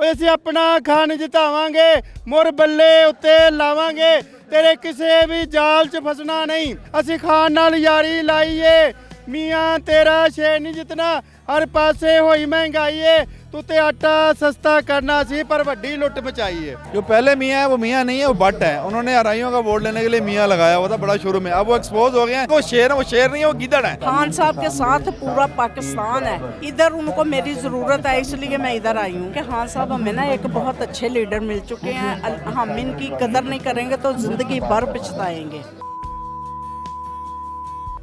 ਓਏ ਅਸੀਂ ਆਪਣਾ ਖਾਨ ਜਿਤਾਵਾਂਗੇ ਮੁਰ ਬੱਲੇ ਉੱਤੇ ਲਾਵਾਂਗੇ ਤੇਰੇ ਕਿਸੇ ਵੀ ਜਾਲ 'ਚ ਫਸਣਾ ਨਹੀਂ ਅਸੀਂ ਖਾਨ ਨਾਲ ਯਾਰੀ ਲਾਈਏ ਮੀਆਂ ਤੇਰਾ ਸ਼ੇਰ ਨਹੀਂ ਜਿੱਤਣਾ हर पासे होई महंगाई है तू ते आटा सस्ता करना सी पर वड्डी लुट मचाई है। जो पहले मियाँ है वो मियाँ नहीं है, वो बट है। उन्होंने हराइयों का वोट लेने के लिए मियाँ लगाया हुआ था बड़ा शुरू में, अब वो एक्सपोज हो गए हैं। वो शेर है, वो शेर नहीं है, वो गिदड़ है। खान साहब के साथ पूरा पाकिस्तान है, इधर उनको मेरी ज़रूरत है इसलिए मैं इधर आई हूँ कि खान साहब हमें ना एक बहुत अच्छे लीडर मिल चुके हैं, हम इनकी कदर नहीं करेंगे तो ज़िंदगी भर पछताएंगे।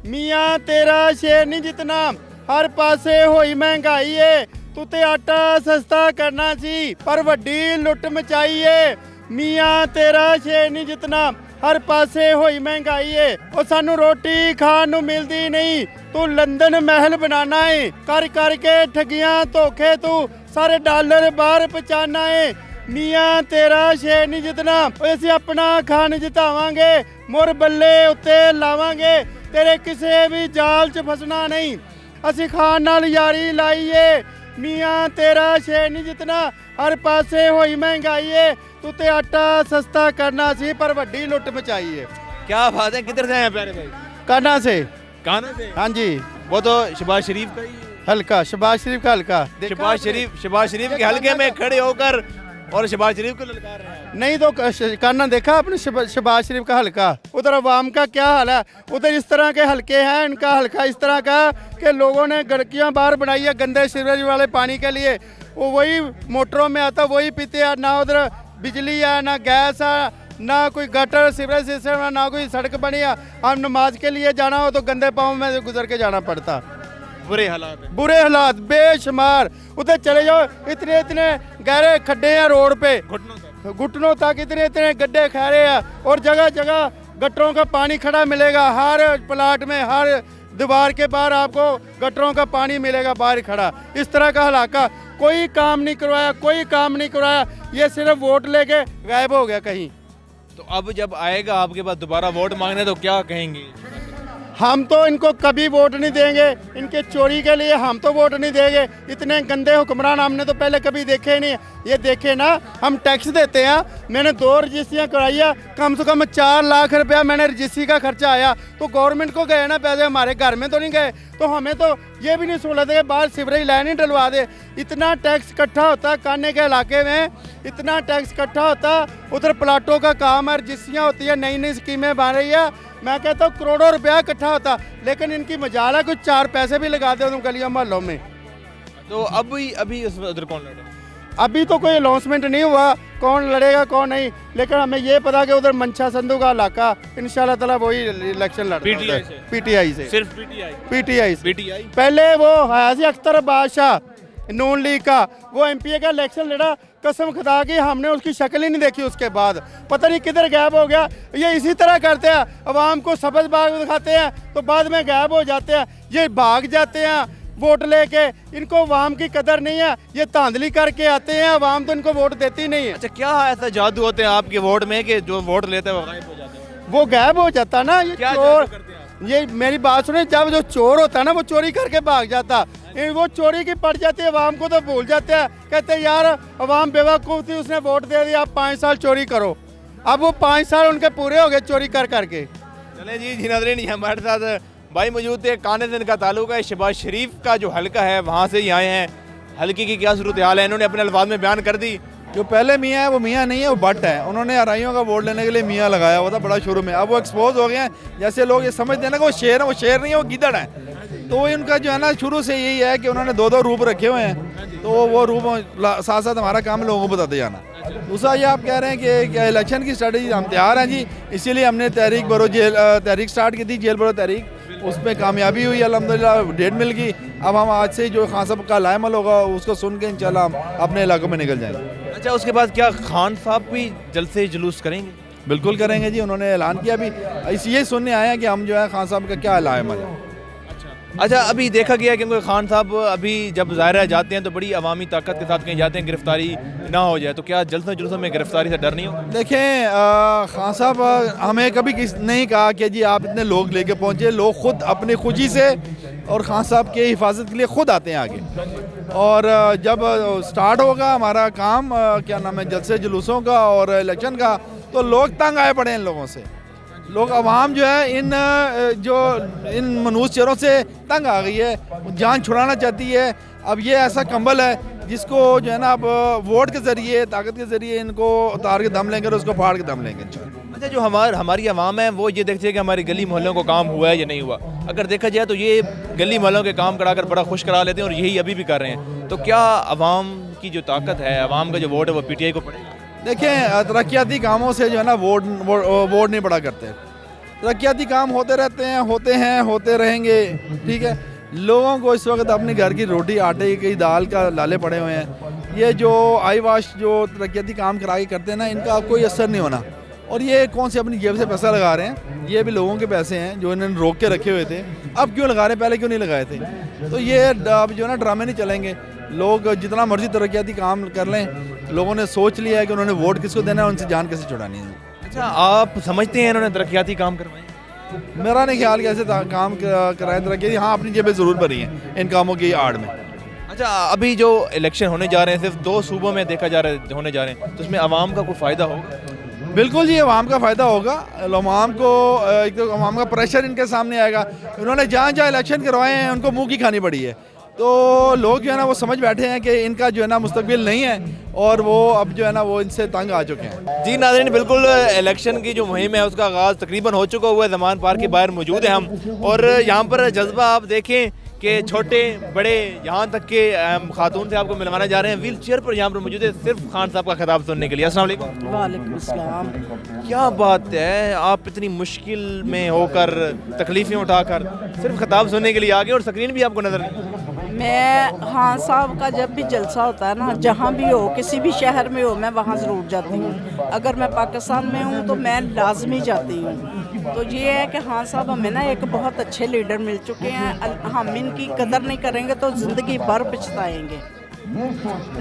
मियाँ तेरा शेर नहीं जितना हर पासे होई महंगाई है तू ते आटा सस्ता करना सी पर वड्डी लुट मचाई है मियाँ तेरा शेर नहीं जितना हर पासे होई महंगाई है और सानू रोटी खान नू मिलदी नहीं तू लंदन महल बनाना है कर कर के ठगियां धोखे तू सारे डॉलर बाहर पहुंचाना है मियाँ तेरा शेर नहीं जितना ਅਸੀਂ अपना खान जितावांगे मुर बल्ले उत्ते लावांगे तेरे किसी भी जाल 'ਚ फसना नहीं ਅਸੀਂ ਖਾਨ ਨਾਲ ਯਾਰੀ ਲਾਈਏ ਮੀਆਂ ਤੇਰਾ ਸ਼ੇਰ ਨਹੀਂ ਜਿੱਤਣਾ ਹਰ ਪਾਸੇ ਹੋਈ ਮਹਿੰਗਾਈ ਏ ਤੂੰ ਤੇ ਆਟਾ ਸਸਤਾ ਕਰਨਾ ਸੀ ਪਰ ਵੱਡੀ ਲੁੱਟ ਮਚਾਈ ਏ। क्या बात है, किधर से आए हैं प्यारे भाई? काना से काना से? हाँ जी वो तो शहबाज शरीफ का ही हल्का शहबाज शरीफ का हल्का शहबाज शरीफ के हल्के में खड़े होकर और शहबाज शरीफ को ललकार रहे हैं। नहीं तो काना देखा आपने शहबाज शरीफ का हल्का उधर अवाम का क्या हाल है उधर इस तरह के हल्के हैं इनका हल्का इस तरह का कि लोगों ने गड़कियां बाहर बनाई है गंदे सीवरेज वाले पानी के लिए वो वही मोटरों में आता वही पीते हैं ना उधर बिजली है ना गैस है ना कोई गटर सीवरेज सिस्टम है ना कोई सड़क बनी है हम नमाज के लिए जाना हो तो गंदे पाँव में गुजर के जाना पड़ता बुरे हालात हैं। बुरे हालात बेशुमार उधर चले जाओ इतने इतने गहरे खड्डे हैं रोड पे घुटनों तक इतने इतने गड्ढे खैरे हैं और जगह जगह गटरों का पानी खड़ा मिलेगा हर प्लाट में हर दीवार के बाहर आपको गटरों का पानी मिलेगा बाहर खड़ा इस तरह का हलाका कोई काम नहीं करवाया कोई काम नहीं करवाया ये सिर्फ वोट लेके गायब हो गया कहीं। तो अब जब आएगा आपके पास दोबारा वोट मांगने तो क्या कहेंगे? हम तो इनको कभी वोट नहीं देंगे इनके चोरी के लिए हम तो वोट नहीं देंगे इतने गंदे हुक्मरान हमने तो पहले कभी देखे ही नहीं ये देखे ना हम टैक्स देते हैं मैंने 2 रजिस्ट्रियाँ कराई है कम से कम 4 लाख रुपया मैंने रजिस्ट्री का खर्चा आया तो गवर्नमेंट को गए ना पैसे हमारे घर में तो नहीं गए तो हमें तो ये भी नहीं सहूलत है बाहर सीवरेज लाइन ही डलवा दे इतना टैक्स इकट्ठा होता काने के इलाके में इतना टैक्स इकट्ठा होता उधर प्लाटों का काम है रजिस्ट्रियाँ होती है नई नई स्कीमें बन रही है मैं कहता हूँ करोड़ों रुपया इकट्ठा होता लेकिन इनकी मजाल है कुछ 4 पैसे भी लगा दे उन गलियों मोहल्लों में। तो अभी उधर कौन लड़े? अभी तो कोई अनाउंसमेंट नहीं हुआ कौन लड़ेगा कौन नहीं लेकिन हमें ये पता कि उधर मंशा संधू का इलाका इंशाल्लाह ताला वही इलेक्शन लड़ पीटीआई से सिर्फ पीटीआई पीटीआई पहले वो हयाजी अख्तर बादशाह नून लीग का वो एमपीए का इलेक्शन लड़ा कसम खुदा की हमने उसकी शक्ल ही नहीं देखी उसके बाद पता नहीं किधर गायब हो गया ये इसी तरह करते हैं अवाम को सब्ज़ बाग दिखाते हैं तो बाद में गायब हो जाते हैं ये भाग जाते हैं वोट लेके इनको अवाम की कदर नहीं है ये धांधली करके आते हैं अवाम तो इनको वोट देती नहीं है। अच्छा क्या ऐसा जादू होते हैं आपके वोट में कि जो वोट लेते हैं वो गायब हो जाते हैं? वो गायब हो जाता ना ये क्या चोर जादू करते हैं? ये मेरी बात सुने जब जो चोर होता है ना वो चोरी करके भाग जाता वो चोरी की पड़ जाती है अवाम को तो भूल जाते हैं कहते हैं यार अवाम बेवकूफ़ थी उसने वोट दे दिया आप 5 साल चोरी करो अब वो 5 साल उनके पूरे हो गए चोरी कर करके। चले जी नाज़रीन हमारे साथ भाई मौजूद थे काने से इनका ताल्लुक है शहबाज शरीफ का जो हल्का है वहाँ से ही आए हैं हल्के की क्या सूरत हाल है इन्होंने अपने अल्फाज में बयान कर दी। जो पहले मियाँ है वो मियाँ नहीं है, वो बट है। उन्होंने हराइयों का वोट लेने के लिए मियाँ लगाया हुआ था बड़ा शुरू में, अब वो एक्सपोज हो गए हैं। जैसे लोग ये समझते हैं ना कि वो शेर है, वो शेर नहीं है, वो गिदड़ है। तो उनका जो है ना शुरू से यही है कि उन्होंने 2-2 रूप रखे हुए हैं, तो वो रूप साथ साथ हमारा काम लोगों को बताते जाना। दूसरा ये आप कह रहे हैं कि क्या इलेक्शन की स्ट्रेटजी हम तैयार हैं जी, इसीलिए हमने तहरीक स्टार्ट की थी, जेल भरो तहरीक, उसमें कामयाबी हुई अल्हम्दुलिल्लाह, डेट मिल गई। अब हम आज से जो खान साहब का लाएमल होगा उसको सुन के इंशाल्लाह हम अपने इलाकों में निकल जाएंगे। अच्छा उसके बाद क्या खान साहब भी जलसे जुलूस करेंगे? बिल्कुल करेंगे जी, उन्होंने ऐलान किया भी, ये सुनने आए हैं कि हम जो है खान साहब का क्या लाएमल है। अच्छा अभी देखा गया क्योंकि खान साहब अभी जब ज़ाहिर जाते हैं तो बड़ी अवामी ताकत के साथ कहीं जाते हैं, गिरफ्तारी ना हो जाए, तो क्या जलसों जुलूसों में गिरफ्तारी से डर नहीं हो? देखें खान साहब हमें कभी नहीं कहा कि जी आप इतने लोग लेके पहुँचे, लोग खुद अपनी खुशी से और खान साहब के हिफाजत के लिए खुद आते हैं आगे। और जब स्टार्ट होगा हमारा काम क्या नाम है जलसे जुलूसों का और इलेक्शन का, तो लोग तंग आए पड़े हैं इन लोगों से। लोग आवाम जो है इन मनूस चेहरों से तंग आ गई है, जान छुड़ाना चाहती है। अब ये ऐसा कंबल है जिसको जो है ना अब वोट के ज़रिए ताकत के ज़रिए इनको उतार के दम लेंगे और उसको फाड़ के दम लेंगे। अच्छा, जो हमारी आवाम है वो ये देखती है कि हमारी गली मोहल्लों को काम हुआ है या नहीं हुआ। अगर देखा जाए तो ये गली मोहल्लों के काम कराकर बड़ा खुश करा लेते हैं और यही अभी भी कर रहे हैं। तो क्या आवाम की जो ताकत है, आवाम का जो वोट है वो PTI को पड़ेगा? देखें, तरक्याती कामों से जो है ना वोट नहीं पड़ा करते। तरक्याती काम होते रहते हैं, होते रहेंगे, ठीक है। लोगों को इस वक्त अपने घर की रोटी, आटे की, दाल का लाले पड़े हुए हैं। ये जो आई वाश जो तरक्याती काम करा के करते हैं ना, इनका कोई असर नहीं होना। और ये कौन से अपनी जेब से पैसा लगा रहे हैं, ये भी लोगों के पैसे हैं जो इन्होंने रोक के रखे हुए थे। अब क्यों लगा रहे हैं, पहले क्यों नहीं लगाए थे? तो ये अब जो है ना ड्रामे नहीं चलेंगे। लोग जितना मर्जी तरक्याती काम कर लें, लोगों ने सोच लिया है कि उन्होंने वोट किसको देना है, उनसे जान कैसे छुड़ानी है। अच्छा, आप समझते हैं इन्होंने तरक्याती काम करवाए? मेरा नहीं ख्याल कि ऐसे काम कराए तरक्याती। हाँ, अपनी जेबें ज़रूर भरी हैं इन कामों की आड़ में। अच्छा, अभी जो इलेक्शन होने जा रहे हैं सिर्फ 2 सूबों में होने जा रहे हैं, तो उसमें आवाम का कोई फ़ायदा होगा? बिल्कुल जी, आवाम का फ़ायदा होगा। आवाम को एक तो आवाम का प्रेशर इनके सामने आएगा। उन्होंने जहाँ जहाँ इलेक्शन करवाए हैं उनको मुँह की खानी पड़ी है। तो लोग जो है ना वो समझ बैठे हैं कि इनका जो है ना मुस्तकबिल नहीं है और वो अब जो है ना वो इनसे तंग आ चुके हैं। जी नाज़रीन, बिल्कुल इलेक्शन की जो मुहिम है उसका आगाज़ तकरीबन हो चुका हुआ है। ज़मान पार्क के बाहर मौजूद है हम, और यहाँ पर जज्बा आप देखें कि छोटे बड़े यहाँ तक के खातून से आपको मिलवाना जा रहे हैं। व्हील चेयर पर यहाँ पर मौजूद है सिर्फ खान साहब का खिताब सुनने के लिए। अस्सलाम वालेकुम। वालेकुम अस्सलाम। क्या बात है, आप इतनी मुश्किल में होकर, तकलीफ़ें उठाकर सिर्फ खिताब सुनने के लिए आ गए और स्क्रीन भी आपको नज़र नहीं? मैं खान साहब का जब भी जलसा होता है ना, जहाँ भी हो, किसी भी शहर में हो, मैं वहाँ ज़रूर जाती हूँ। अगर मैं पाकिस्तान में हूँ तो मैं लाजमी जाती हूँ। तो ये है कि खान साहब हमें ना एक बहुत अच्छे लीडर मिल चुके हैं। हम इनकी कदर नहीं करेंगे तो ज़िंदगी भर पछताएंगे।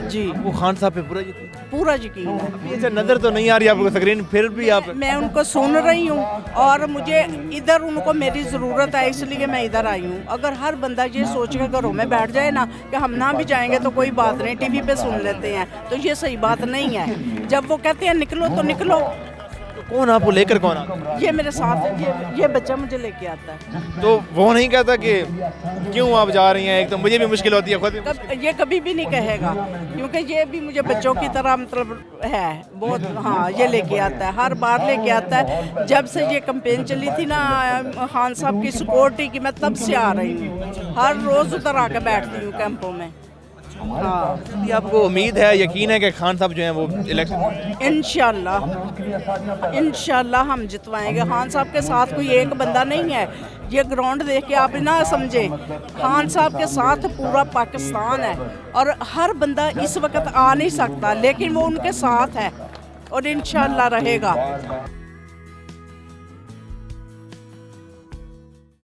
जी, वो खान साहब पे पूरा यकीन है। ये नज़र तो नहीं आ रही आपको स्क्रीन, फिर भी आप? मैं उनको सुन रही हूँ और मुझे इधर उनको मेरी ज़रूरत है, इसलिए मैं इधर आई हूँ। अगर हर बंदा ये सोच के घरों में बैठ जाए ना कि हम ना भी जाएंगे तो कोई बात नहीं, टीवी पे सुन लेते हैं, तो ये सही बात नहीं है। जब वो कहते हैं निकलो तो निकलो। कौन आपको लेकर कौन आता है? ये मेरे साथ ये बच्चा मुझे लेके आता है। तो वो नहीं कहता कि क्यों आप जा रही हैं? एक तो मुझे भी मुश्किल होती है, खुद भी ये कभी भी नहीं कहेगा, क्योंकि ये भी मुझे बच्चों की तरह मतलब है बहुत। हाँ, ये लेके आता है, हर बार लेके आता है। जब से ये कैंपेन चली थी ना खान साहब की सिक्योरिटी की, मैं तब से आ रही हूँ। हर रोज़ उतर आके बैठती हूँ कैंपों में। हाँ, ये आपको उम्मीद है, यकीन है कि खान साहब जो हैं वो इलेक्शन इंशाल्लाह हम जितवाएंगे। खान साहब के साथ कोई एक बंदा नहीं है। ये ग्राउंड देख के आप ना समझे, खान साहब के साथ पूरा पाकिस्तान है और हर बंदा इस वक्त आ नहीं सकता, लेकिन वो उनके साथ है और इंशाल्लाह रहेगा।